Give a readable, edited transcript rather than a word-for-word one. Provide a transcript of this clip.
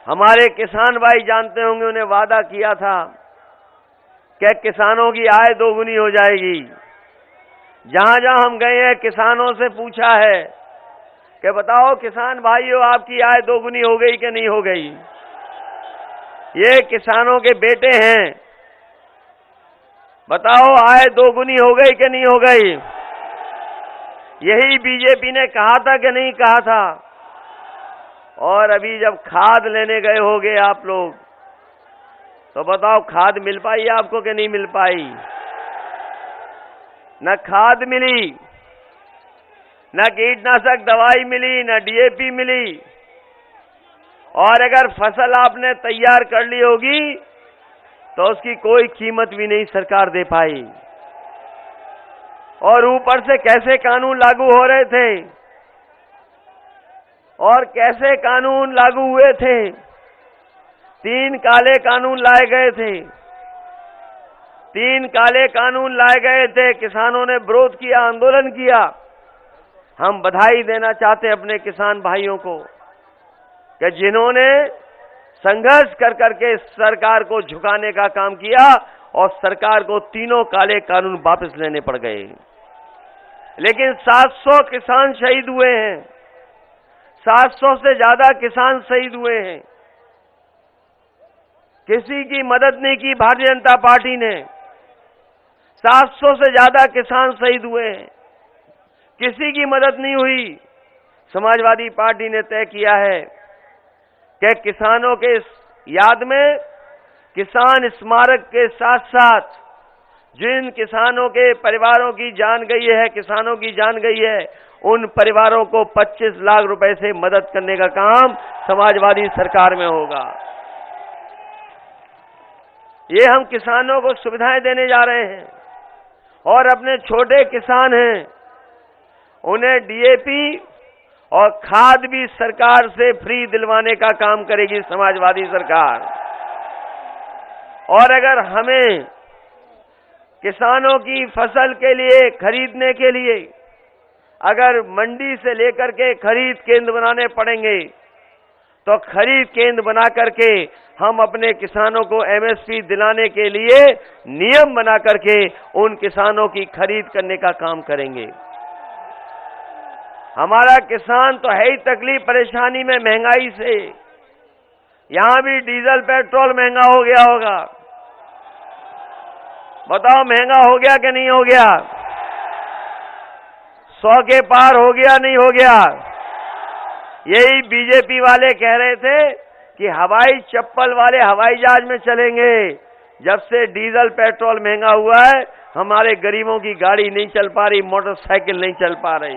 हमारे किसान भाई जानते होंगे, उन्हें वादा किया था कि किसानों की आय दोगुनी हो जाएगी। जहां जहां हम गए हैं किसानों से पूछा है कि बताओ किसान भाइयों, आपकी आय दोगुनी हो गई कि नहीं हो गई? ये किसानों के बेटे हैं, बताओ आय दोगुनी हो गई कि नहीं हो गई? यही बीजेपी ने कहा था कि नहीं कहा था? और अभी जब खाद लेने गए होगे आप लोग, तो बताओ खाद मिल पाई आपको कि नहीं मिल पाई? न खाद मिली, न कीटनाशक दवाई मिली, न डीएपी मिली। और अगर फसल आपने तैयार कर ली होगी तो उसकी कोई कीमत भी नहीं सरकार दे पाई। और ऊपर से कैसे कानून लागू हो रहे थे और कैसे कानून लागू हुए थे? 3 काले कानून लाए गए थे। 3 काले कानून लाए गए थे। किसानों ने विरोध किया, आंदोलन किया। हम बधाई देना चाहते हैं अपने किसान भाइयों को कि जिन्होंने संघर्ष कर करके सरकार को झुकाने का काम किया और सरकार को तीनों काले कानून वापस लेने पड़ गए। लेकिन 700 किसान शहीद हुए हैं। 700 से ज्यादा किसान शहीद हुए हैं। किसी की मदद नहीं की भारतीय जनता पार्टी ने। 700 से ज्यादा किसान शहीद हुए हैं, किसी की मदद नहीं हुई। समाजवादी पार्टी ने तय किया है कि किसानों के याद में किसान स्मारक के साथ साथ जिन किसानों के परिवारों की जान गई है, किसानों की जान गई है, उन परिवारों को 25 लाख रुपए से मदद करने का काम समाजवादी सरकार में होगा। ये हम किसानों को सुविधाएं देने जा रहे हैं। और अपने छोटे किसान हैं, उन्हें डीएपी और खाद भी सरकार से फ्री दिलवाने का काम करेगी समाजवादी सरकार। और अगर हमें किसानों की फसल के लिए खरीदने के लिए अगर मंडी से लेकर के खरीद केंद्र बनाने पड़ेंगे, तो खरीद केंद्र बना करके हम अपने किसानों को एमएसपी दिलाने के लिए नियम बना करके उन किसानों की खरीद करने का काम करेंगे। हमारा किसान तो है ही तकलीफ परेशानी में महंगाई से। यहां भी डीजल पेट्रोल महंगा हो गया होगा। बताओ महंगा हो गया कि नहीं हो गया? 100 के पार हो गया नहीं हो गया? यही बीजेपी वाले कह रहे थे कि हवाई चप्पल वाले हवाई जहाज में चलेंगे। जब से डीजल पेट्रोल महंगा हुआ है, हमारे गरीबों की गाड़ी नहीं चल पा रही, मोटरसाइकिल नहीं चल पा रही।